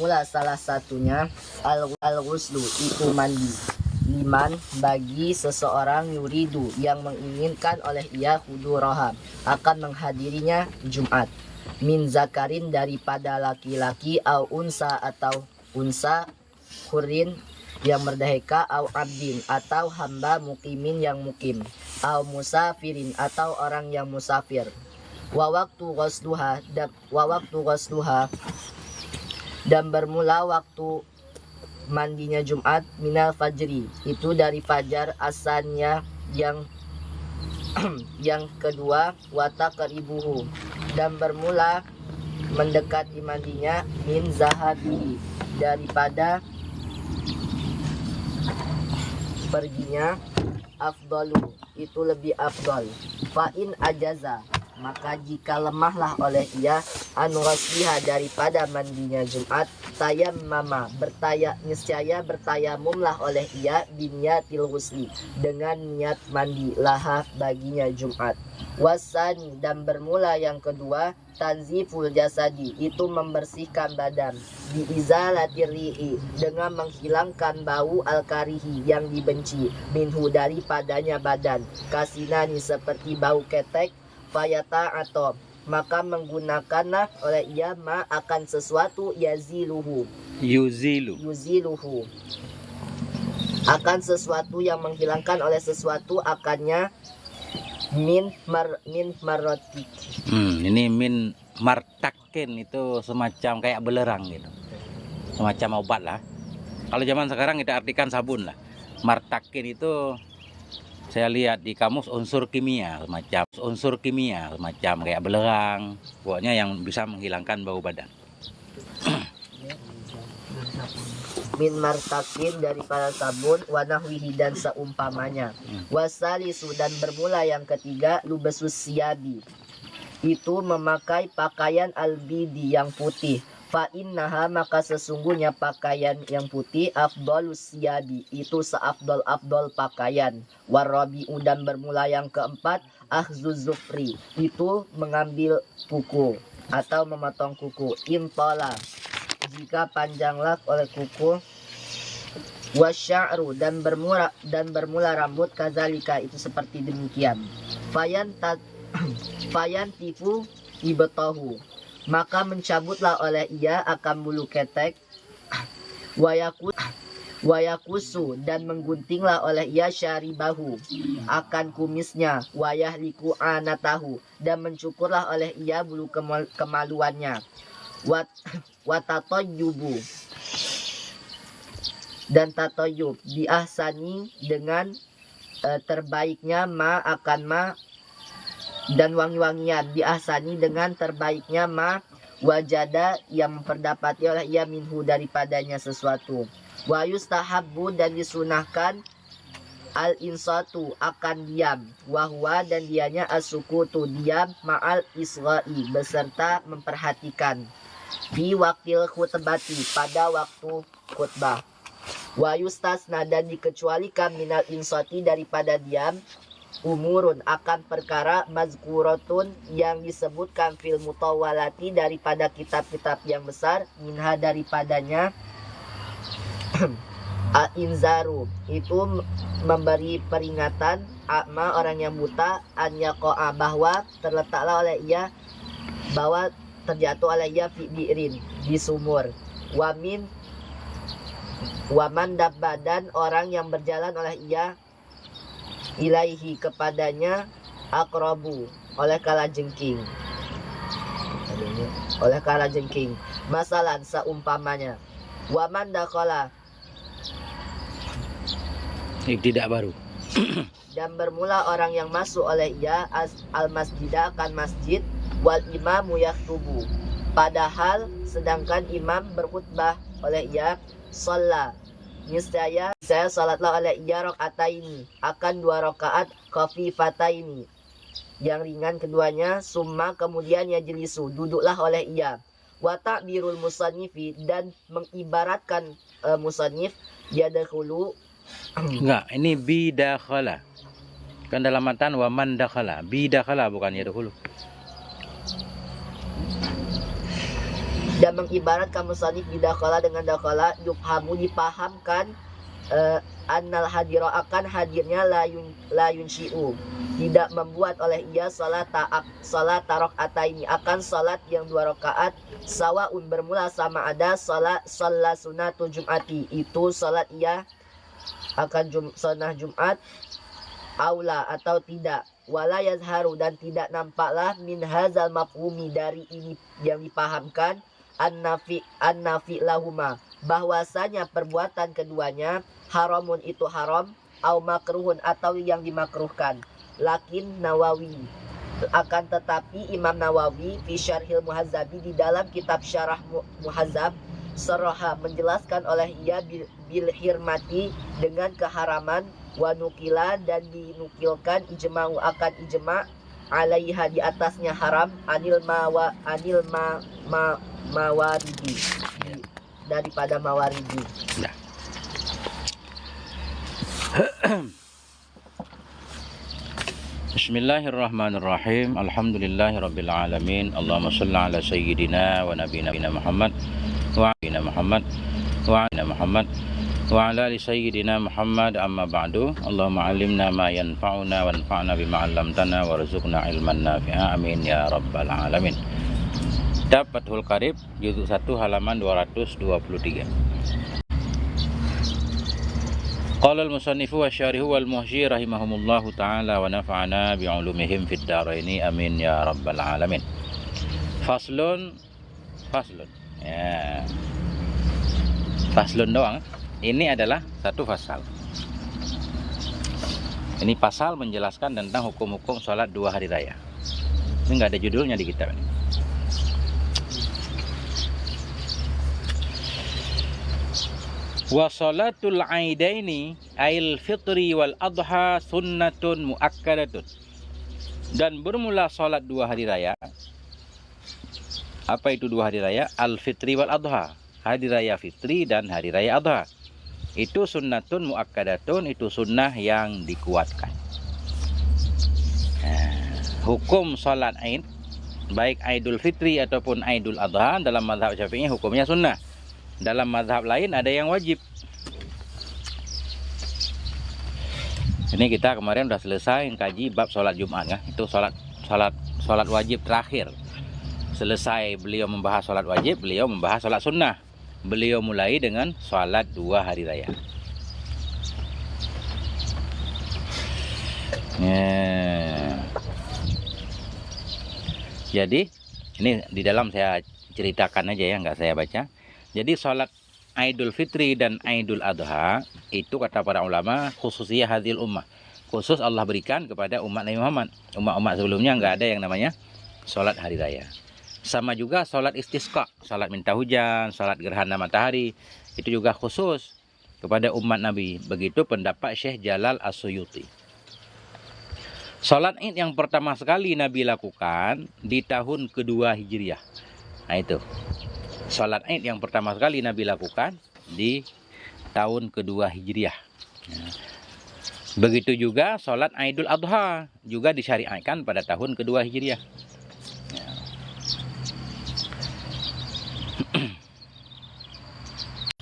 bermula salah satunya al-ghuslu itu mandi. Liman bagi seseorang yuridu yang menginginkan oleh ia huduraha akan menghadirinya Jumat. Min zakarin daripada laki-laki au unsa atau unsa, hurin yang merdeka, au abdin atau hamba, mukimin yang mukim, au musafirin atau orang yang musafir. Wa waktu ghusluha dan bermula waktu mandinya Jumat minal fajri itu dari fajar asalnya yang yang kedua, wata keribuhu dan bermula mendekati mandinya min zahabi daripada perginya, afdalu itu lebih afdal. Fa'in ajaza maka jika lemahlah oleh ia anurasiha daripada mandinya Jumat, tayammama niscaya bertayamumlah oleh ia binyatil ghusli dengan niat mandi laha baginya Jumat. Wasani dan bermula yang kedua, tanziful jasadi itu membersihkan badan, biizalatir ri'i dengan menghilangkan bau al-karihi yang dibenci, minhu daripadanya badan, kasinani seperti bau ketek, fayata atau maka menggunakanlah oleh ia ma akan sesuatu yuziluhu akan sesuatu yang menghilangkan oleh sesuatu akannya min marotik. Ini min martakin itu semacam kayak belerang gitu, semacam obat lah. Kalau zaman sekarang kita artikan sabun lah. Martakin itu saya lihat di kamus unsur kimia semacam kayak belerang, pokoknya yang bisa menghilangkan bau badan. Min martakin daripada sabun, wanahwihi dan seumpamanya. Wasalisu dan bermula yang ketiga, lubesus siyabi itu memakai pakaian albidi yang putih. Fa'innaha maka sesungguhnya pakaian yang putih afdalus siyabi itu seafdol pakaian. Warabi'u dan bermula yang keempat, akhzuz zufri itu mengambil kuku atau memotong kuku. Intola jika panjanglah oleh kuku. Wasya'ru dan bermula rambut, kazalika itu seperti demikian. Fayan tifu ibetahu maka mencabutlah oleh ia akan bulu ketek, wayakusu dan mengguntinglah oleh ia syaribahu akan kumisnya, wayahliku anatahu dan mencukurlah oleh ia bulu kemaluannya, watatoyubu dan tatoyub biahsani dengan terbaiknya ma akan ma dan wangi-wangian, biahsani dengan terbaiknya ma wajada yang memperdapati oleh ia minhu daripadanya sesuatu. Wa yustahabbu dan disunahkan al insatu akan diam, wahwa dan dianya asukutu diam, ma'al isra'i beserta memperhatikan, fi waktil khutbati pada waktu khutbah. Wa yustasna dan dikecualikan minal insati daripada diam, umurun akan perkara mazkuratun yang disebutkan fil mutawalati daripada kitab-kitab yang besar, minha daripadanya al-inzaru itu memberi peringatan, akma orang yang buta, an yaqa'a bahwa terletaklah oleh ia bahwa terjatuh oleh ia fi bi'rin di sumur, waman dabba dan orang yang berjalan oleh ia ilaihi kepadanya akrabu oleh kalajengking masalan seumpamanya, waman dakhala tidak baru dan bermula orang yang masuk oleh ia al masjidah akan masjid, wal imamu yaktubu padahal sedangkan imam berkhutbah oleh ia, shalla niscaya saya salatlah oleh ia rakaataini akan 2 rakaat khafifataini yang ringan keduanya, summa kemudian yajlisu duduklah oleh ia. Wa ta'birul musannifi dan mengibaratkan musannif yadkhulu enggak, ini bidakhala kan dalam matan wa man dakhala, bidakhala bukan yadkhulu. Dan mengibaratkan musannif bidakhala dengan dakhala, yufhamu dipahamkan annal hadira akan hadirnya layun syi'u, tidak membuat oleh ia salat rakaataini akan salat yang 2 rakaat, sawaun bermula sama ada salat sunnatul jum'ati itu salat ia akan sunnah Jumat, aula atau tidak, wala yazharu dan tidak nampaklah min hazal mafhumi dari ini yang dipahamkan an-nafi lahuma bahwasanya perbuatan keduanya haramun itu haram, au makruhun atau yang dimakruhkan. Lakin Nawawi akan tetapi Imam Nawawi fi Syarhil Muhazzabi di dalam kitab Syarah Muhazzab saraha menjelaskan oleh ia bil hirmati dengan keharaman, wa nukila dan dinukilkan ijma'u akan ijma' alaiha di atasnya haram mawaridi daripada mawaridi. Nah. Bismillahirrahmanirrahim. Alhamdulillahirabbil alamin. Allahumma shalli ala sayyidina wa nabiyina Muhammad wa ala Muhammad wa ala Muhammad wa ala ali sayyidina Muhammad, amma ba'du. Allahumma 'allimna ma yanfa'una wanfa'na bima 'allamtana warzuqna ilman nafi'a, amin ya rabbal alamin. Kitab Fathul Qarib juz 1 halaman 223. Qala al-musannifu wa syarihu wal muhyi rahimahumullahu ta'ala wa nafa'ana bi'ulumihim fid dharaini, amin ya rabbal alamin. Faslun. Ya. Faslun doang. Ini adalah satu pasal. Ini pasal menjelaskan tentang hukum-hukum sholat 2 hari raya. Ini nggak ada judulnya di kitab ini. Wa sholatul aidaini ail fitri wal adha sunnatun muakkadatun. Dan bermula sholat 2 hari raya. Apa itu 2 hari raya? Al fitri wal adha, hari raya fitri dan hari raya adha. Itu sunnatun muakkadatun, itu sunnah yang dikuatkan. Hukum sholat Aid, baik Aidul Fitri ataupun Aidul Adha, dalam mazhab Syafi'i hukumnya sunnah. Dalam mazhab lain ada yang wajib. Ini kita kemarin sudah selesai kaji bab sholat Jumat ya. Itu sholat wajib terakhir. Selesai beliau membahas sholat wajib, beliau membahas sholat sunnah. Beliau mulai dengan sholat 2 hari raya. Jadi ini di dalam saya ceritakan aja ya, nggak saya baca. Jadi sholat Aidul Fitri dan Aidul Adha itu kata para ulama khususiyah hadhil ummah. Khusus Allah berikan kepada umat Nabi Muhammad. Umat-umat sebelumnya nggak ada yang namanya sholat hari raya. Sama juga sholat istisqa, sholat minta hujan, sholat gerhana matahari. Itu juga khusus kepada umat Nabi. Begitu pendapat Syekh Jalal As-Suyuti. Sholat Id yang pertama sekali Nabi lakukan di tahun kedua Hijriah. Nah itu. Sholat Id yang pertama sekali Nabi lakukan di tahun kedua Hijriah. Begitu juga sholat Aidul Adha juga disyariatkan pada tahun kedua Hijriah.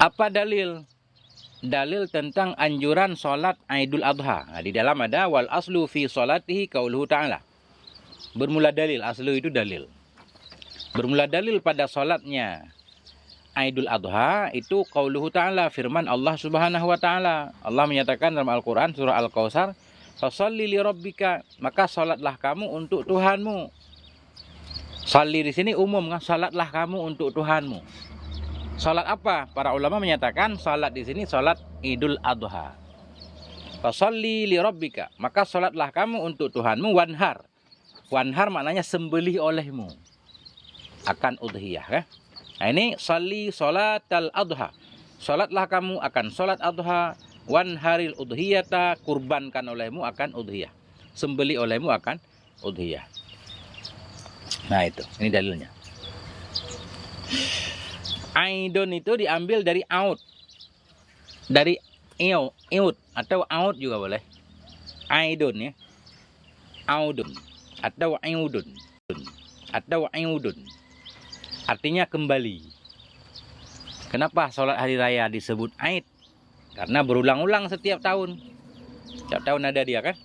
Apa dalil? Dalil tentang anjuran sholat Aidul Adha. Nah, di dalam ada wal aslu fi sholatihi qauluhu ta'ala. Bermula dalil, aslu itu dalil. Bermula dalil pada sholatnya Aidul Adha itu qauluhu ta'ala, firman Allah Subhanahu wa taala. Allah menyatakan dalam Al-Qur'an surah Al-Kautsar, "Fasholli li rabbika", maka salatlah kamu untuk Tuhanmu. Sholli di sini umum kan, salatlah kamu untuk Tuhanmu. Salat apa? Para ulama menyatakan salat di sini salat Idul Adha. Fasholli li rabbika, maka salatlah kamu untuk Tuhanmu, wanhar. Wanhar maknanya sembelih olehmu. Akan udhiyah kan? Nah ini salatal adha. Salatlah kamu akan salat adha, wanharil udhiyata, kurbankan olehmu akan udhiyah. Sembelih olehmu akan udhiyah. Nah itu, ini dalilnya. Aidon itu diambil dari aud. Dari iud atau aud juga boleh. Aidon ya. Audun atau iudun. Atau iudun. artinya kembali. Kenapa sholat hari raya disebut Aid? Karena berulang-ulang setiap tahun. Setiap tahun ada dia kan.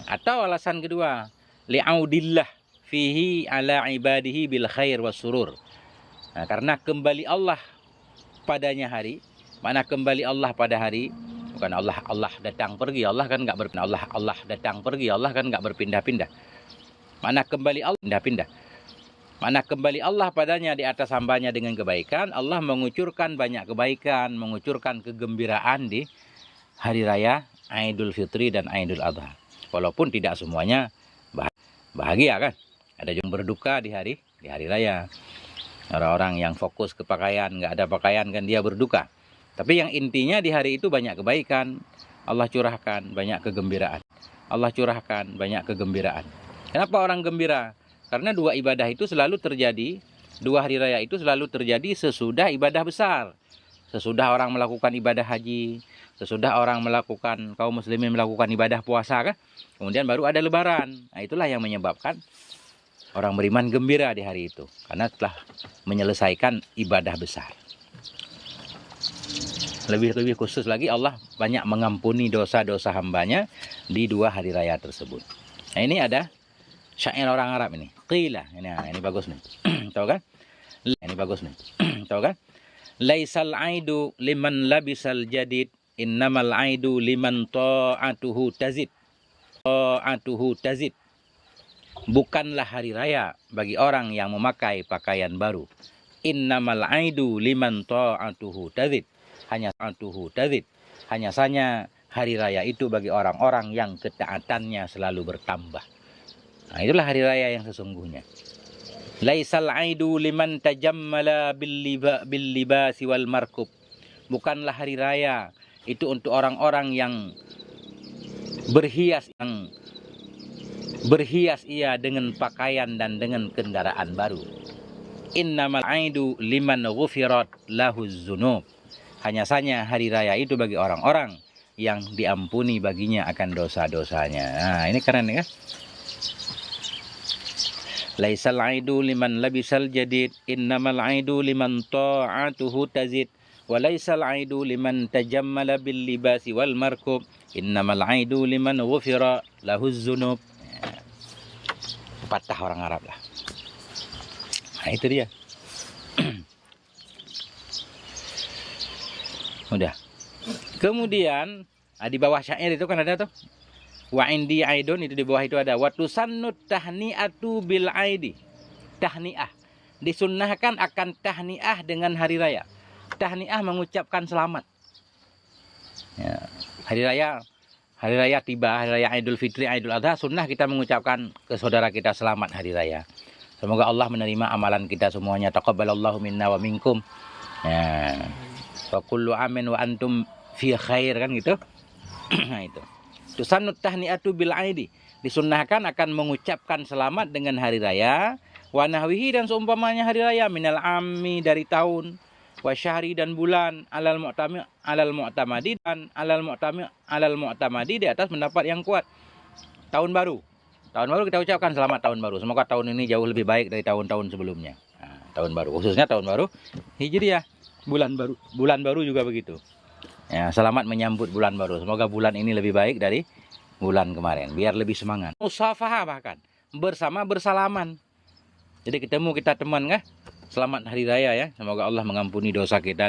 Atau alasan kedua, li'audillah fihi ala ibadihi bil khair was surur. Karena kembali Allah padanya hari. Mana kembali Allah pada hari? Bukan Allah datang pergi. Allah kan nggak berpindah. Allah datang pergi. Allah kan nggak berpindah-pindah. Mana kembali Allah pindah-pindah. Mana kembali Allah padanya di atas hambanya dengan kebaikan, Allah mengucurkan banyak kebaikan, mengucurkan kegembiraan di hari raya Idul Fitri dan Idul Adha. Walaupun tidak semuanya bahagia kan. Ada yang berduka di hari raya. Orang-orang yang fokus ke pakaian, nggak ada pakaian kan dia berduka. Tapi yang intinya di hari itu banyak kebaikan. Allah curahkan banyak kegembiraan. Allah curahkan banyak kegembiraan. Kenapa orang gembira? Karena dua ibadah itu selalu terjadi, dua hari raya itu selalu terjadi sesudah ibadah besar. Sesudah orang melakukan ibadah haji, sesudah orang melakukan, kaum muslimin melakukan ibadah puasa kan. Kemudian baru ada lebaran. Nah, itulah yang menyebabkan orang beriman gembira di hari itu. Karena telah menyelesaikan ibadah besar. Lebih khusus lagi Allah banyak mengampuni dosa-dosa hambanya di dua hari raya tersebut. Nah ini ada syair orang Arab ini. Qila. Ini bagus nih. Tahu kan? Ini bagus nih. Tahu kan? Laisal aidu liman labisal jadid, innamal aidu liman ta'atuhu tazid. Ta'atuhu tazid. Bukanlah hari raya bagi orang yang memakai pakaian baru. Innamal aidu liman ta'atuhu tazid. Hanya ta'atuhu tazid. Hanya saja hari raya itu bagi orang-orang yang ketaatannya selalu bertambah. Nah, itulah hari raya yang sesungguhnya. Laisal aidu liman tajammala bil libasi wal markub. Bukanlah hari raya itu untuk orang-orang yang berhias ia dengan pakaian dan dengan kendaraan baru. Innamal aidu liman ghufirat lahuz dzunub. Hanya saja hari raya itu bagi orang-orang yang diampuni baginya akan dosa-dosanya. Nah, ini keren ya. Laisal aidu liman labisal jadid, innamal aidu liman ta'atuhu tazid, wa laisal aidu liman tajammala bil libasi wal markub, innamal aidu liman ghufira lahuz dzunub. Patah orang Arab lah. Nah, itu dia. Udah. Kemudian di bawah syair itu kan ada tuh. Wa indi aidon, itu di bawah itu ada wa tusannut tahni'atu bil aidi. Tahni'ah. Disunnahkan akan tahni'ah dengan hari raya. Tahni'ah mengucapkan selamat. Ya, hari raya tiba, hari raya Idul Fitri, Idul Adha, sunnah kita mengucapkan ke saudara kita selamat hari raya. Semoga Allah menerima amalan kita semuanya. Taqabbalallahu minna wa minkum. Ya. Wa kullu amin wa antum fi khair, kan gitu. Nah itu. Tusannut tahni'atu bil aidi. Disunnahkan akan mengucapkan selamat dengan hari raya. Wa nahwihi, dan seumpamanya hari raya. Minal ammi, dari tahun. Wa syahri, dan bulan. Alal mu'tamadi, dan alal mu'tamadi di atas pendapat yang kuat. Tahun baru. Tahun baru kita ucapkan selamat tahun baru. Semoga tahun ini jauh lebih baik dari tahun-tahun sebelumnya. Nah, tahun baru. Khususnya tahun baru Hijriah. Bulan baru juga begitu. Ya, selamat menyambut bulan baru. Semoga bulan ini lebih baik dari bulan kemarin. Biar lebih semangat. Musafahah bahkan. Bersalaman. Jadi ketemu kita teman kan. Selamat hari raya ya. Semoga Allah mengampuni dosa kita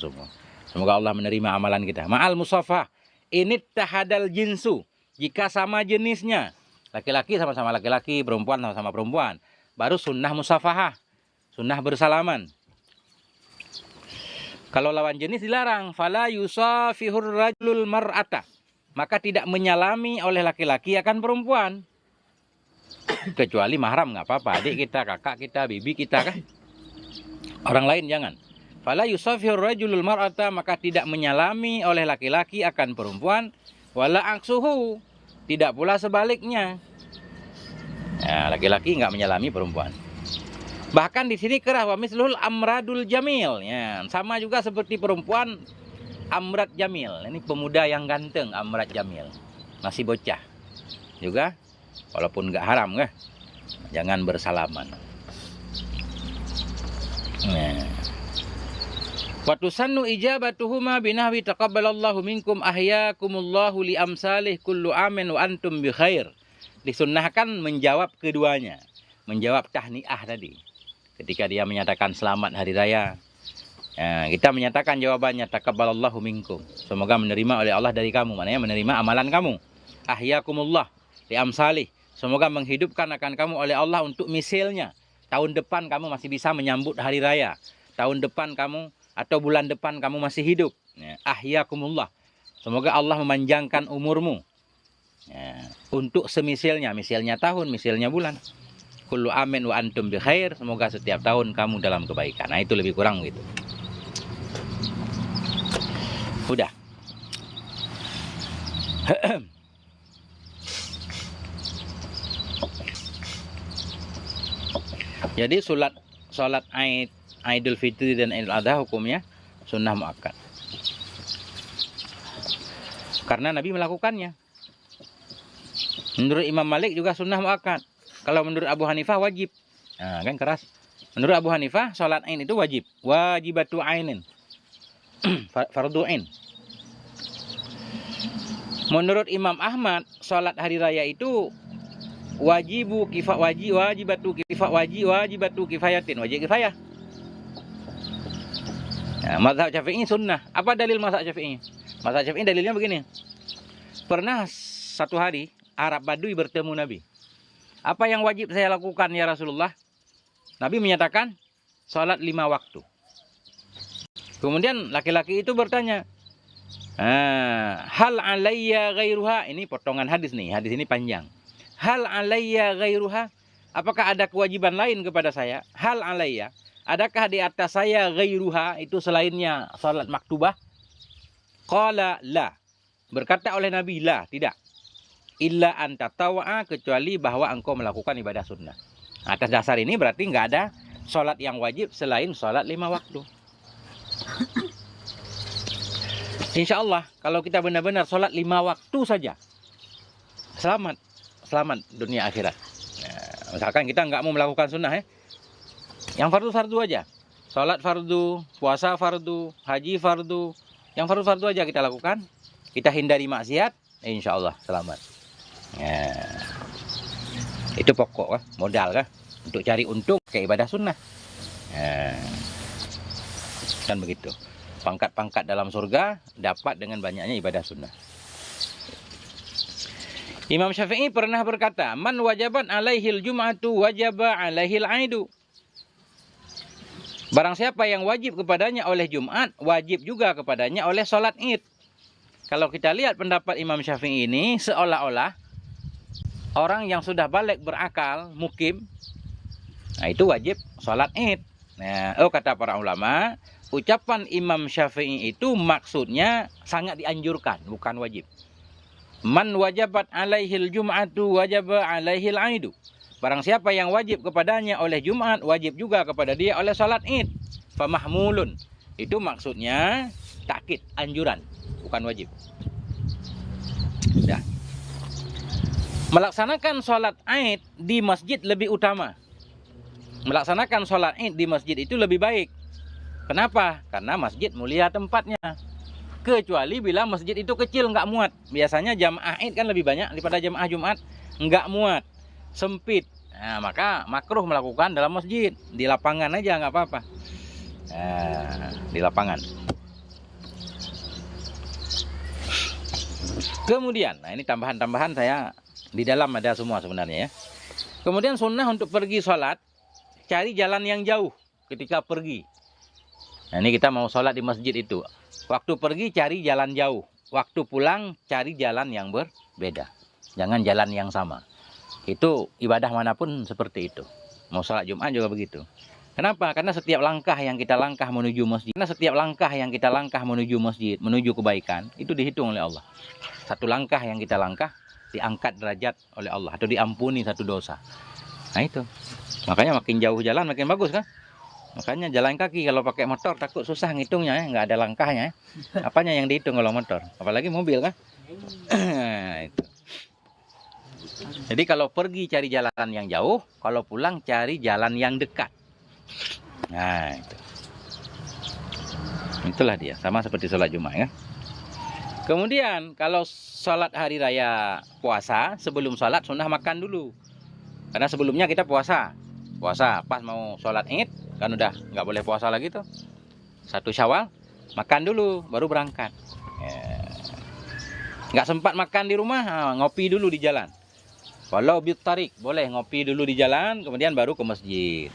semua. Semoga Allah menerima amalan kita. Ma'al musafah. Ini tahadal jinsu. Jika sama jenisnya. Laki-laki sama-sama laki-laki. Perempuan sama-sama perempuan. Baru sunnah musafahah. Sunnah bersalaman. Kalau lawan jenis dilarang, fala yusafihur rajulul mar'ata. Maka tidak menyalami oleh laki-laki akan perempuan. Kecuali mahram nggak apa-apa, adik kita, kakak kita, bibi kita kan. Orang lain jangan. Fala yusafihur rajulul mar'ata, maka tidak menyalami oleh laki-laki akan perempuan. Wala aksuhu, tidak pula sebaliknya. Nah, laki-laki nggak menyalami perempuan. Bahkan di sini kerah wa mislul amradul jamil. Ya, sama juga seperti perempuan amrad jamil. Ini pemuda yang ganteng, amrad jamil. Masih bocah. Juga walaupun nggak haram kan. Jangan bersalaman. Nah. Wa tusannu ijabatuhuma binahwi taqabbalallahu minkum ahyakumullahu li amsalih kullu amin wa antum bi khair. Disunnahkan menjawab keduanya. Menjawab tahniah tadi. Ketika dia menyatakan selamat hari raya, kita menyatakan jawabannya taqabbalallahu minkum. Semoga menerima oleh Allah dari kamu, maknanya menerima amalan kamu. Ahyakumullah li amsalih. Semoga menghidupkan akan kamu oleh Allah untuk misilnya. Tahun depan kamu masih bisa menyambut hari raya. Tahun depan kamu atau bulan depan kamu masih hidup. Ahyakumullah. Semoga Allah memanjangkan umurmu. Untuk semisilnya, misilnya tahun, misilnya bulan. Kullu amin wa antum bi khair. Semoga setiap tahun kamu dalam kebaikan. Nah, itu lebih kurang gitu. Udah. Jadi salat Idul Fitri dan Idul Adha hukumnya sunnah muakkad. Karena Nabi melakukannya. Menurut Imam Malik juga sunnah muakkad. Kalau menurut Abu Hanifah wajib. Nah, kan keras. Menurut Abu Hanifah salat Ain itu wajib. Wajibatu ainin. Fardu ain. Menurut Imam Ahmad salat hari raya itu wajibatu kifayatin, wajib kifayah. Nah, mazhab Syafi'i sunnah. Apa dalil mazhab Syafi'i? Mazhab Syafi'i dalilnya begini. Pernah satu hari Arab Badui bertemu Nabi. Apa yang wajib saya lakukan ya Rasulullah? Nabi menyatakan salat 5 waktu. Kemudian laki-laki itu bertanya, hal alayya ghairuha? Ini potongan hadis nih. Hadis ini panjang. Hal alayya ghairuha? Apakah ada kewajiban lain kepada saya? Hal alayya? Adakah di atas saya ghairuha, itu selainnya salat maktubah? Qala la. Berkata oleh Nabi, la, tidak. Illa anta tawa'a, kecuali bahwa engkau melakukan ibadah sunnah. Atas dasar ini berarti nggak ada salat yang wajib selain salat 5 waktu. Insya Allah kalau kita benar-benar salat 5 waktu saja, selamat dunia akhirat. Nah, misalkan kita nggak mau melakukan sunnah, yang fardu aja. Salat fardu, puasa fardu, haji fardu. Yang fardu aja kita lakukan. Kita hindari maksiat, insya Allah selamat. Nah, itu pokok modal untuk cari untung ke ibadah sunnah. Nah, kan begitu. Pangkat-pangkat dalam surga dapat dengan banyaknya ibadah sunnah. Imam Syafi'i pernah berkata, man wajaban alaihil jum'atu wajaba alaihil aidu. Barang siapa yang wajib kepadanya oleh Jumat, wajib juga kepadanya oleh sholat Id. Kalau kita lihat pendapat Imam Syafi'i ini, seolah-olah orang yang sudah balik berakal, mukim, nah itu wajib sholat Id. Nah, kata para ulama, ucapan Imam Syafi'i itu maksudnya sangat dianjurkan, bukan wajib. Man wajabat alaihil jum'atu wajaba alaihil aidu. Barang siapa yang wajib kepadanya oleh Jumat, wajib juga kepada dia oleh salat Id. Famahmulun. Itu maksudnya takkid, anjuran, bukan wajib. Dah. Melaksanakan salat Id di masjid lebih utama. Melaksanakan salat Id di masjid itu lebih baik. Kenapa? Karena masjid mulia tempatnya. Kecuali bila masjid itu kecil, nggak muat. Biasanya jamaah Id kan lebih banyak daripada jamaah Jumat. Nggak muat, sempit. Nah, maka makruh melakukan dalam masjid. Di lapangan aja nggak apa-apa. Nah, di lapangan. Kemudian, nah ini tambahan-tambahan saya di dalam ada semua sebenarnya ya. Kemudian sunnah untuk pergi sholat, cari jalan yang jauh ketika pergi. Nah, ini kita mau sholat di masjid itu. Waktu pergi cari jalan jauh. Waktu pulang cari jalan yang berbeda. Jangan jalan yang sama. Itu ibadah manapun seperti itu. Mau sholat Jumat juga begitu. Kenapa? Karena setiap langkah yang kita langkah menuju masjid. Menuju kebaikan, itu dihitung oleh Allah. Satu langkah yang kita langkah, diangkat derajat oleh Allah. Atau diampuni satu dosa. Nah itu. Makanya makin jauh jalan makin bagus kan? Makanya jalan kaki, kalau pakai motor takut susah ngitungnya, nggak ada langkahnya. Apanya yang dihitung kalau motor? Apalagi mobil kan? Itu. Jadi kalau pergi cari jalan yang jauh, kalau pulang cari jalan yang dekat. Nah, itu. Itulah dia, sama seperti sholat Jumat ya. Kemudian kalau sholat hari raya puasa, sebelum sholat sunnah makan dulu. Karena sebelumnya kita puasa, pas mau sholat Id kan udah nggak boleh puasa lagi tuh. 1 Syawal makan dulu baru berangkat. Nggak sempat makan di rumah, ngopi dulu di jalan. Kalau tarik boleh ngopi dulu di jalan, kemudian baru ke masjid.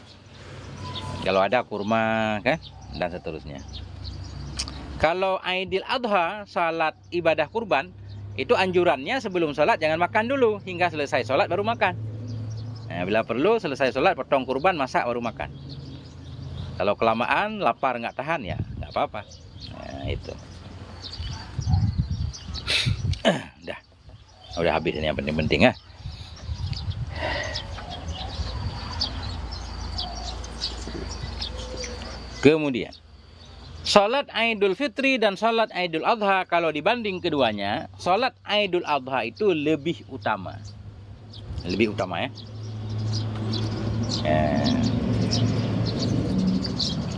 Kalau ada kurma kan dan seterusnya. Kalau Aidil Adha, salat ibadah kurban, itu anjurannya sebelum sholat jangan makan dulu hingga selesai sholat baru makan. Nah, bila perlu selesai sholat potong kurban, masak baru makan. Kalau kelamaan lapar nggak tahan ya nggak apa-apa. Nah, itu. Udah habis ini yang penting-penting ya. Kemudian salat Idul Fitri dan salat Idul Adha, kalau dibanding keduanya, salat Idul Adha itu lebih utama. Lebih utama ya.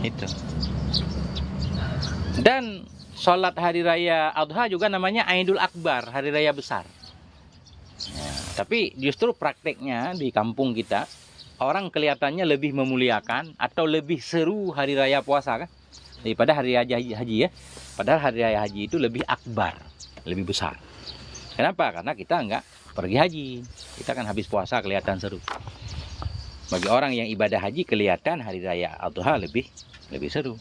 Itu. Dan salat hari raya Adha juga namanya Idul Akbar, hari raya besar. Tapi justru prakteknya di kampung kita, orang kelihatannya lebih memuliakan atau lebih seru hari raya puasa kan daripada hari raya haji ya. Padahal hari raya haji itu lebih akbar, lebih besar. Kenapa? Karena kita nggak pergi haji. Kita kan habis puasa kelihatan seru. Bagi orang yang ibadah haji kelihatan hari raya Adha lebih seru.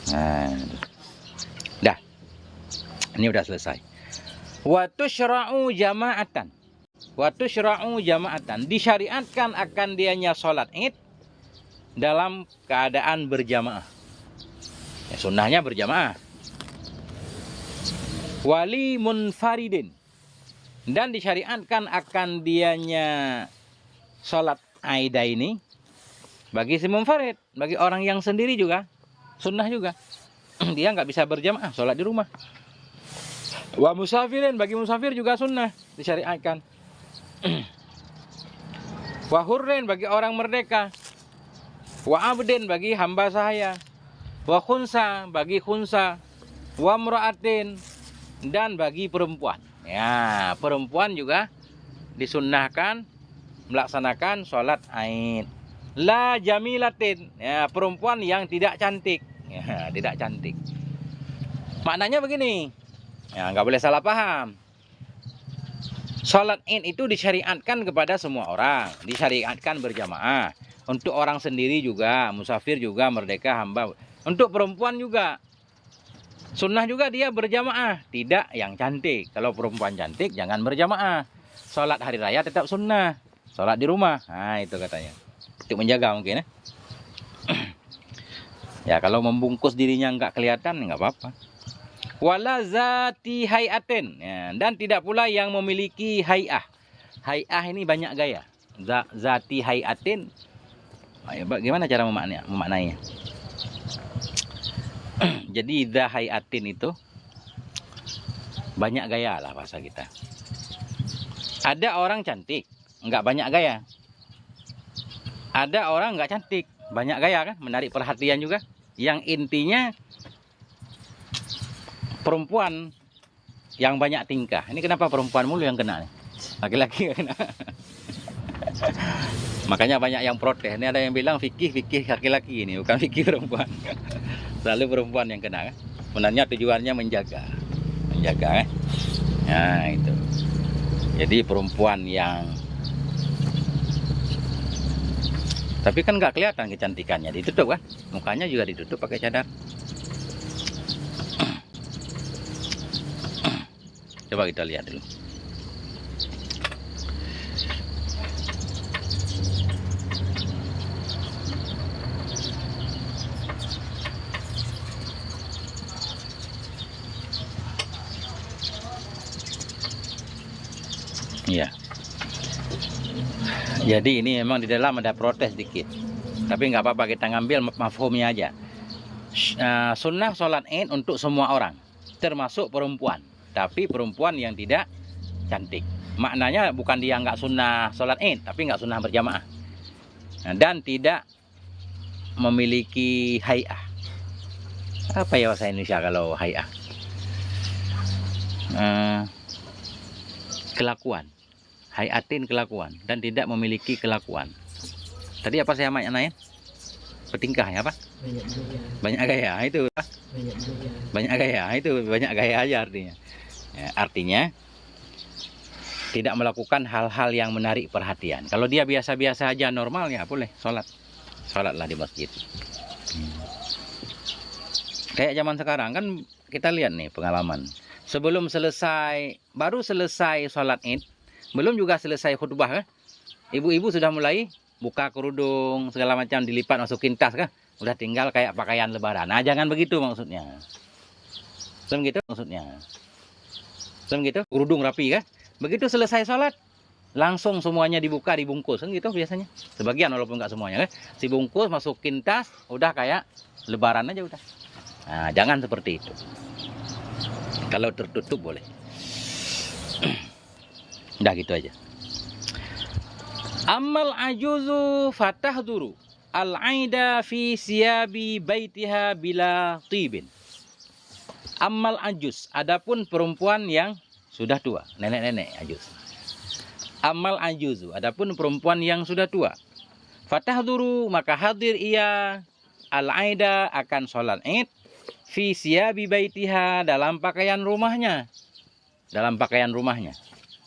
Nah, dah. Ini udah selesai. Wa tusyra'u jama'atan. Wa tusyra'u jama'atan. Disyariatkan akan dianya sholat Id dalam keadaan berjamaah. Ya, sunnahnya berjamaah. Wali munfaridin. Dan disyariatkan akan dianya sholat Aida ini bagi si munfarid, bagi orang yang sendiri juga, sunnah juga. Dia nggak bisa berjamaah, sholat di rumah. Wa musafirin, bagi musafir juga sunnah, disyariatkan. Wa hurrin, bagi orang merdeka. Wa abdin, bagi hamba sahaya. Wa khunsa, bagi khunsa. Wa mra'atin, dan bagi perempuan. Ya, perempuan juga disunnahkan melaksanakan sholat Aid. La jamilatin, ya, perempuan yang tidak cantik. Ya, tidak cantik. Maknanya begini, ya, nggak boleh salah paham. Sholat Id itu disyariatkan kepada semua orang, disyariatkan berjamaah. Untuk orang sendiri juga, musafir juga, merdeka, hamba. Untuk perempuan juga, sunnah juga dia berjamaah, tidak yang cantik. Kalau perempuan cantik jangan berjamaah. Sholat hari raya tetap sunnah, sholat di rumah. Nah, itu katanya, untuk menjaga mungkin ya. Ya, kalau membungkus dirinya nggak kelihatan nggak apa-apa. Wala zati hayatin, ya, dan tidak pula yang memiliki hayah. Hayah ini banyak gaya. Zati hayatin, gimana cara memaknainya? Jadi hayatin itu banyak gaya lah bahasa kita. Ada orang cantik, nggak banyak gaya. Ada orang nggak cantik, banyak gaya kan, menarik perhatian juga. Yang intinya perempuan yang banyak tingkah. Ini kenapa perempuan mulu yang kena nih? Laki-laki kena. Makanya banyak yang protes. Ini ada yang bilang fikih laki-laki ini, bukan fikih perempuan. Selalu perempuan yang kena kan. Sebenarnya tujuannya menjaga kan. Nah, itu. Jadi perempuan yang, tapi kan nggak kelihatan kecantikannya, ditutup kan, mukanya juga ditutup pakai cadar. Coba kita lihat dulu. Iya. Jadi ini memang di dalam ada protes dikit. Tapi nggak apa-apa, kita ngambil mafhumnya aja. Sunnah sholat Id untuk semua orang, termasuk perempuan. Tapi perempuan yang tidak cantik. Maknanya bukan dia nggak sunnah sholat Id, tapi nggak sunnah berjamaah. Dan tidak memiliki hay'ah. Apa ya bahasa Indonesia kalau hay'ah? Kelakuan. Hayatin kelakuan dan tidak memiliki kelakuan. Tadi apa saya maknain? Bertingkah ya apa? Banyak gaya. Itu banyak gaya. Itu banyak gaya aja artinya. Ya, artinya tidak melakukan hal-hal yang menarik perhatian. Kalau dia biasa-biasa aja normal ya boleh sholatlah di masjid. Kayak zaman sekarang kan kita lihat nih pengalaman. Sebelum selesai, baru selesai sholat Id, belum juga selesai khutbah kan? Ibu-ibu sudah mulai buka kerudung, segala macam dilipat masukin tas kan? Udah tinggal kayak pakaian lebaran. Nah, jangan begitu maksudnya. Begitu maksudnya. Begitu, kerudung rapi kan? Begitu selesai sholat, langsung semuanya dibuka, dibungkus kan gitu biasanya. Sebagian walaupun nggak semuanya kan. Dibungkus, masukin tas, udah kayak lebaran aja udah. Nah, jangan seperti itu. Kalau tertutup boleh. Udah gitu aja. Amal ajuzu fatahduru al-aida fi siyabi baitiha bila tibin. Amal ajuz, adapun perempuan yang sudah tua, nenek-nenek ajuz. Amal ajuzu, adapun perempuan yang sudah tua. Fatahduru, maka hadir ia al-aida akan sholat Id fi siyabi baitiha, dalam pakaian rumahnya. Dalam pakaian rumahnya.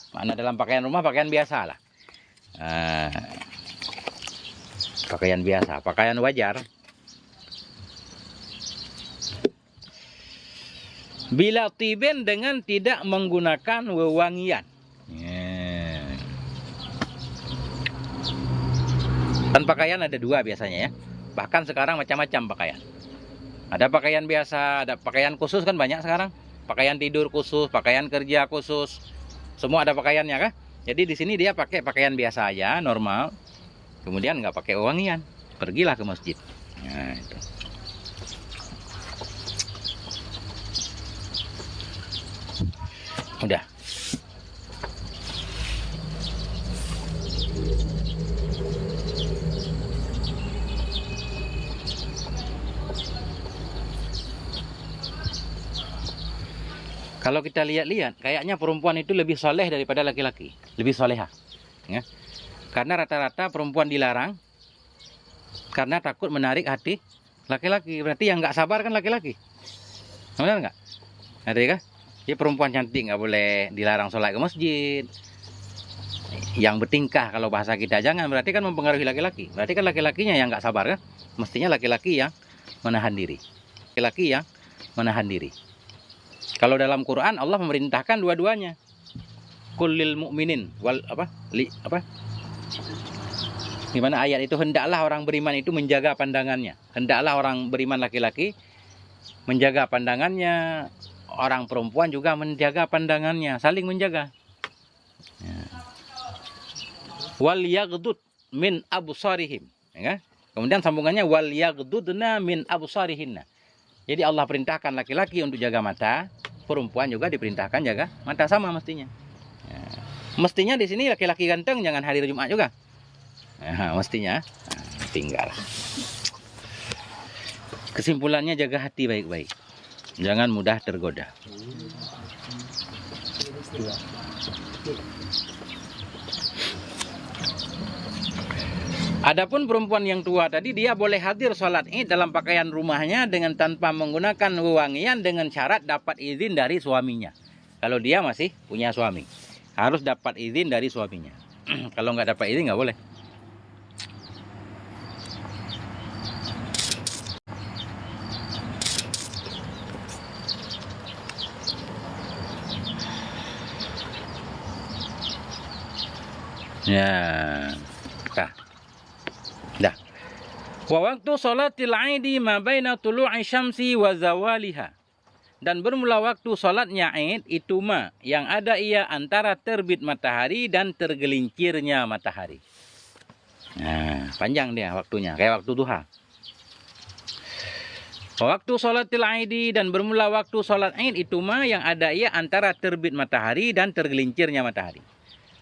Mana dalam pakaian rumah, pakaian biasa lah. Pakaian biasa, pakaian wajar. Bila tiben, dengan tidak menggunakan wewangian. Dan pakaian ada dua biasanya ya. Bahkan sekarang macam-macam pakaian. Ada pakaian biasa, ada pakaian khusus kan banyak sekarang. Pakaian tidur khusus, pakaian kerja khusus. Semua ada pakaiannya kan? Jadi di sini dia pakai pakaian biasa aja, normal. Kemudian nggak pakai wewangian. Pergilah ke masjid. Nah, itu. Udah. Kalau kita lihat-lihat, kayaknya perempuan itu lebih soleh daripada laki-laki. Lebih soleha. Ya. Karena rata-rata perempuan dilarang karena takut menarik hati laki-laki. Berarti yang nggak sabar kan laki-laki. Benar nggak? Ada kan? Jadi perempuan cantik nggak boleh dilarang sholat ke masjid. Yang bertingkah kalau bahasa kita jangan, berarti kan mempengaruhi laki-laki. Berarti kan laki-lakinya yang nggak sabar kan? Mestinya laki-laki yang menahan diri. Laki-laki yang menahan diri. Kalau dalam Quran Allah memerintahkan dua-duanya. Kullil mu'minin wal Gimana ayat itu? Hendaklah orang beriman itu menjaga pandangannya. Hendaklah orang beriman laki-laki menjaga pandangannya. Orang perempuan juga menjaga pandangannya, saling menjaga. Wal yaghdud min absarihim. Ya. Kemudian sambungannya wal yaghdudna min absarihinna. Jadi Allah perintahkan laki-laki untuk jaga mata, perempuan juga diperintahkan jaga mata, sama mestinya. Ya. Mestinya di sini laki-laki ganteng jangan hadir Jumat juga. Ya, mestinya tinggal. Kesimpulannya jaga hati baik-baik. Jangan mudah tergoda. Adapun perempuan yang tua tadi, dia boleh hadir sholat Id dalam pakaian rumahnya dengan tanpa menggunakan wewangian, dengan syarat dapat izin dari suaminya. Kalau dia masih punya suami, harus dapat izin dari suaminya. Kalau nggak dapat izin nggak boleh. Ya, dah. Wa waktu sholatil Aidi ma baina tulu'i syamsi wa zawaliha. Dan bermula waktu sholatnya Id itu yang ada ia antara terbit matahari dan tergelincirnya matahari. Nah, panjang dia waktunya, kayak waktu duha. Waktu sholatil Aidi, dan bermula waktu sholat Id itu yang ada ia antara terbit matahari dan tergelincirnya matahari.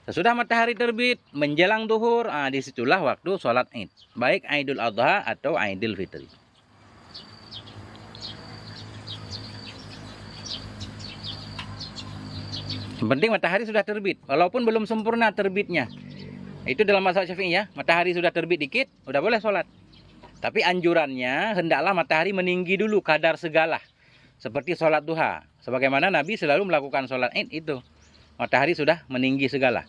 Sesudah matahari terbit menjelang duhur, disitulah waktu sholat Id, baik Idul Adha atau Idul Fitri. Yang penting matahari sudah terbit, walaupun belum sempurna terbitnya. Itu dalam mazhab Syafi'i ya, matahari sudah terbit dikit, udah boleh sholat. Tapi anjurannya hendaklah matahari meninggi dulu kadar segala, seperti sholat duha. Sebagaimana Nabi selalu melakukan sholat Id itu, matahari sudah meninggi segala.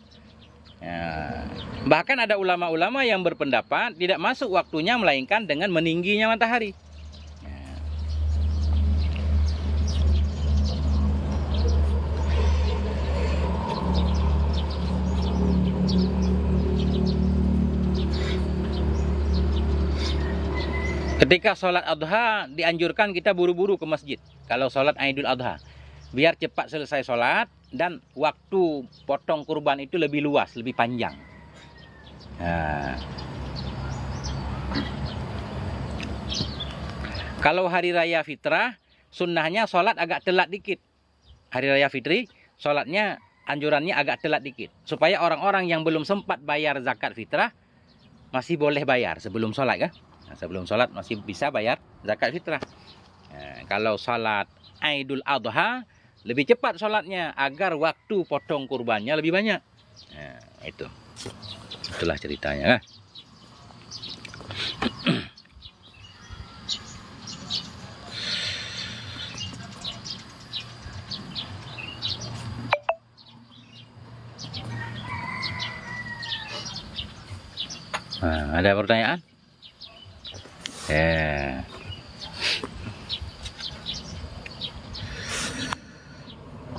Ya. Bahkan ada ulama-ulama yang berpendapat tidak masuk waktunya melainkan dengan meningginya matahari. Ya. Ketika sholat adha dianjurkan kita buru-buru ke masjid. Kalau sholat Idul Adha, biar cepat selesai sholat dan waktu potong kurban itu lebih luas, lebih panjang. Nah. Kalau hari raya fitrah, sunnahnya sholat agak telat dikit. Hari raya fitri, sholatnya anjurannya agak telat dikit. Supaya orang-orang yang belum sempat bayar zakat fitrah, masih boleh bayar sebelum sholat kan? Nah, sebelum sholat masih bisa bayar zakat fitrah. Nah, kalau sholat Idul Adha, lebih cepat sholatnya agar waktu potong kurbannya lebih banyak. Nah, itulah ceritanya kan? Nah, ada pertanyaan? Ya.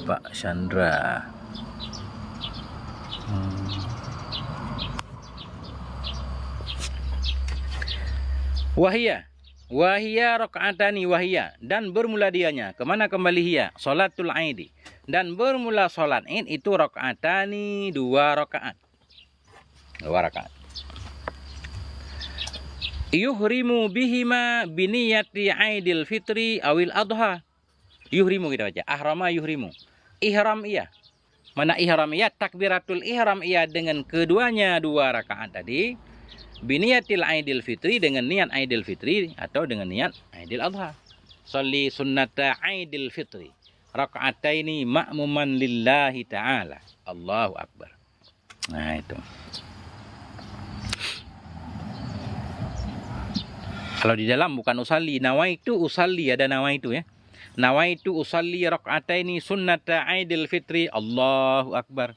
Pak Chandra. Wahia rakaatani wahia, dan bermula dianya. Kemana kembali hiya? Sholatul Aidi. Dan bermula sholat Id itu rakaatani, 2 rakaat. 2 rakaat. Yuhrimu bihima biniyati Aidil Fitri awil Adha. Yuhrimu kita baca. Ahrama yuhrimu. Ihram iya. Mana ihram iya? Takbiratul ihram iya dengan keduanya 2 rakaat tadi. Biniyatil Aidil Fitri dengan niat Aidil Fitri atau dengan niat Aidil Adha. Sholli sunnata Aidil Fitri. Raka'ataini ma'muman lillahi ta'ala. Allahu Akbar. Nah itu. Kalau di dalam bukan usalli, nawaitu usalli, ada nawaitu ya. Nawaitu usalli raka'ataini sunnata Aidil Fitri. Allahu Akbar.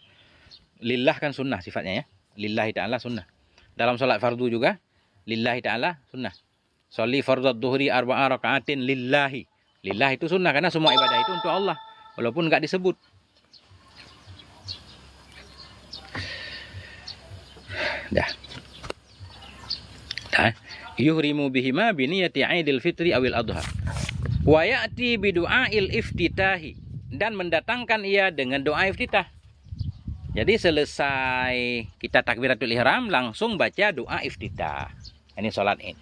Lillah kan sunnah sifatnya ya. Lillahi ta'ala sunnah. Dalam sholat fardu juga lillahi ta'ala sunnah. Sholli fardhu dhuhri 4 raka'atin lillahi. Lillah itu sunnah karena semua ibadah itu untuk Allah walaupun enggak disebut. Dah. Yuhrimu bihima biniyati Aidil Fitri awil Adha. Wa ya'ti bidu'ail iftitahi, dan mendatangkan ia dengan doa iftitah. Jadi selesai kita takbiratul ihram langsung baca doa iftitah. Ini sholat Id.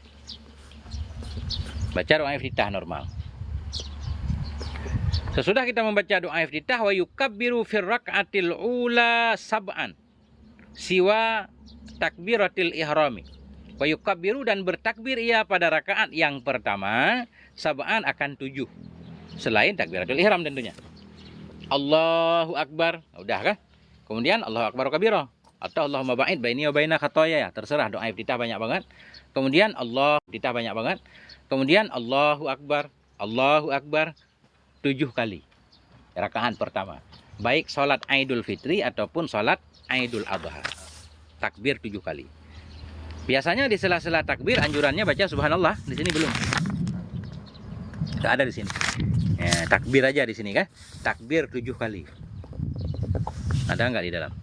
Baca doa iftitah normal. Sesudah kita membaca doa iftitah, wa yukabbiru fir rak'atil ula sab'an siwa takbiratil ihrami. Wa yukabbiru, dan bertakbir ia pada rakaat yang pertama sab'an akan 7. Selain takbiratul ihram tentunya. Allahu Akbar. Udah kan? Kemudian Allahu Akbar kabira atau Allahumma ba'id baini wa baina khataaya, terserah, doa iftitah banyak banget. Kemudian Allah iftitah banyak banget. Kemudian Allahu Akbar 7 kali. Rakaat pertama. Baik salat Idul Fitri ataupun salat Idul Adha. Takbir 7 kali. Biasanya di sela-sela takbir anjurannya baca subhanallah, di sini belum. Enggak ada di sini. Ya, takbir aja di sini kan? Takbir 7 kali. Ada nggak di dalam?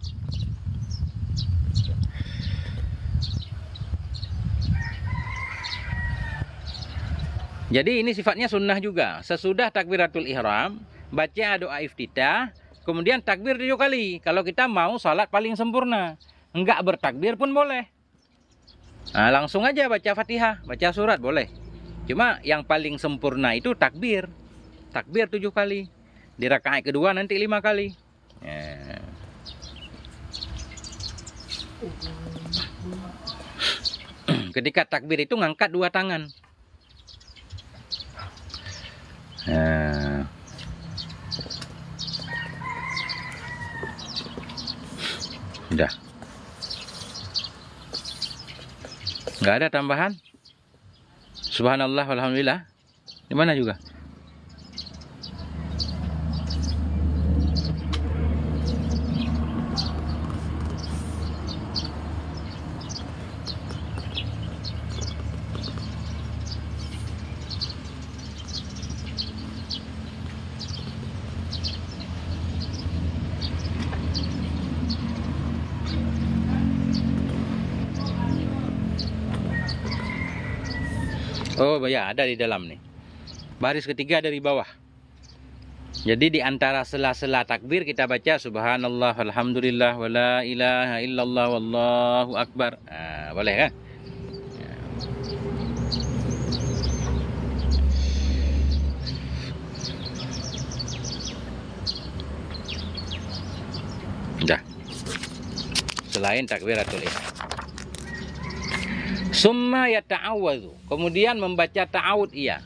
Jadi ini sifatnya sunnah juga. Sesudah takbiratul ihram, baca doa iftitah, kemudian takbir 7 kali. Kalau kita mau salat paling sempurna, enggak bertakbir pun boleh. Nah, langsung aja baca Fatihah, baca surat boleh. Cuma yang paling sempurna itu takbir. Takbir 7 kali. Di rakaat kedua nanti 5 kali. Ya. Ketika takbir itu ngangkat dua tangan. Nah. Udah. Nggak ada tambahan? Subhanallah walhamdulillah. Di mana juga? Oh ya, ada di dalam nih. Baris ketiga dari bawah. Jadi di antara sela-sela takbir kita baca subhanallah walhamdulillah wala ilaha illallah wallahu akbar. Nah, boleh kan? Udah. Selain takbiratul ihram. Summa yata'awwadhu. Kemudian membaca ta'awud ia.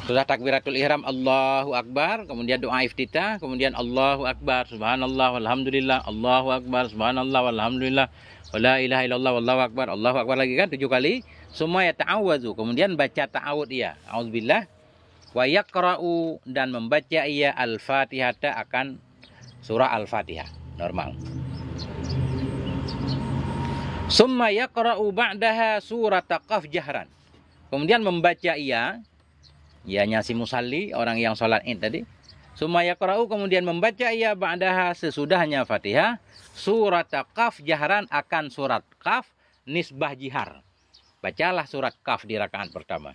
Sudah takbiratul ihram Allahu Akbar, kemudian doa iftitah, kemudian Allahu Akbar, subhanallah walhamdulillah, Allahu Akbar, subhanallah walhamdulillah, wala ilaha illallah wallahu akbar, Allahu Akbar lagi kan 7 kali. Summa yata'awwadhu. Kemudian baca ta'awud ia. Auzubillah wa yaqra'u, dan membaca ia al-Fatihah akan surah Al-Fatihah normal. Summa yaqra'u ba'daha surat Qaf jahran. Kemudian membaca ia, ianya si musalli, orang yang sholat id tadi. Summa yaqra'u, kemudian membaca ia ba'daha, sesudahnya Fatihah, surat Qaf jahran, akan surat Qaf nisbah jihar. Bacalah surat Qaf di rakaat pertama.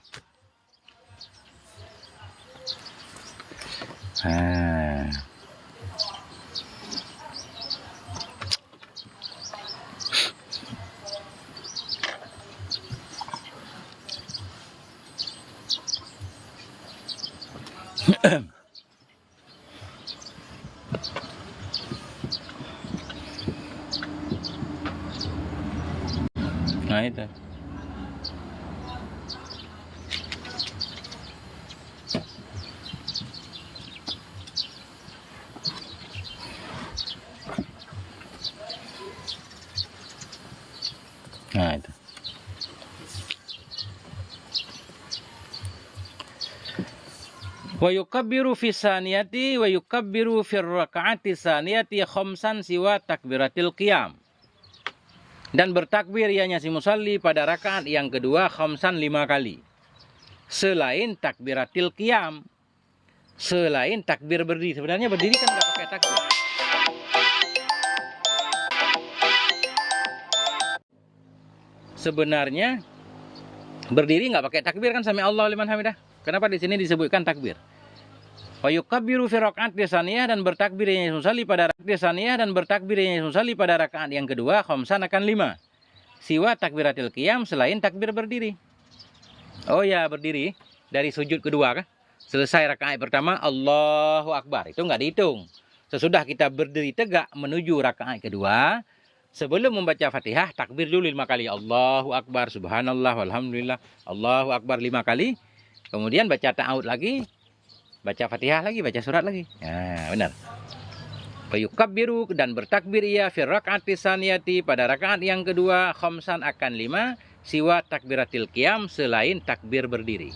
Nah itu. Nah itu. Wa yukabbiru fi saniyati wa yukabbiru fi raka'ati saniyati khamsan siwa takbiratil qiyam. Dan bertakbir ianya si musalli pada rakaat yang kedua khamsan 5 kali. Selain takbiratil qiyam. Selain takbir berdiri. Sebenarnya berdiri kan nggak pakai takbir. Sebenarnya berdiri nggak pakai takbir kan, sami Allahu liman hamidah. Kenapa di sini disebutkan takbir? Wa yukabbiru fi raka'at tsaniyah, dan bertakbir ianya musalli pada rakaat tsaniyah, dan bertakbir ianya musalli pada rakaat yang kedua khamsan akan 5. Siwa takbiratil qiyam, selain takbir berdiri. Oh ya, berdiri dari sujud kedua kan? Selesai rakaat pertama Allahu Akbar, itu nggak dihitung. Sesudah kita berdiri tegak menuju rakaat kedua, sebelum membaca Fatihah takbir dulu 5 kali. Allahu Akbar, subhanallah walhamdulillah, Allahu Akbar 5 kali. Kemudian baca ta'awud lagi, baca Fatihah lagi, baca surat lagi. Nah, benar. Fayukabbiru, dan bertakbir ia fi raka'ati tsaniyati, pada rakaat yang kedua khamsan akan 5, siwa takbiratil qiyam, selain takbir berdiri.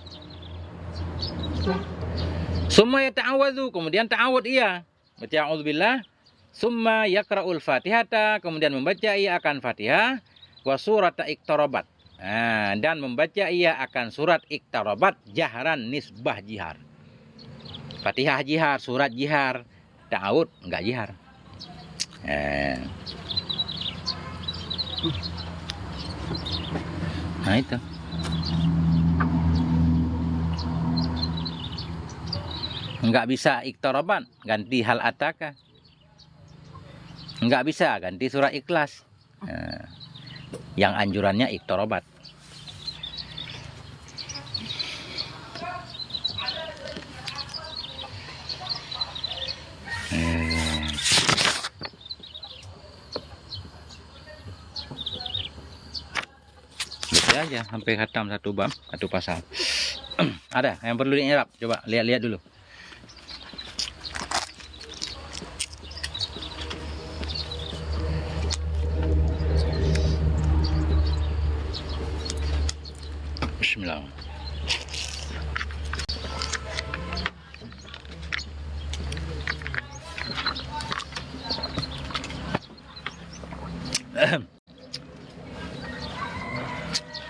Summa yata'awwadhu, kemudian ta'awud ia. Baca a'udzubillah. Summa yaqra'ul Fatihata, kemudian membaca ia akan Fatihah, wa surat iqtarabat. Nah, dan membaca ia akan surat iqtarabat jahran nisbah jihar. Fatihah jihar, surat jihar, ta'awud enggak jihar. Nah itu. Enggak bisa iqtarabat, ganti hal ataka. Enggak bisa ganti surat Ikhlas. Yang anjurannya iqtarabat. Ya aja sampai khatam satu bab, satu pasal. Ada yang perlu diirab, coba lihat-lihat dulu. Bismillah.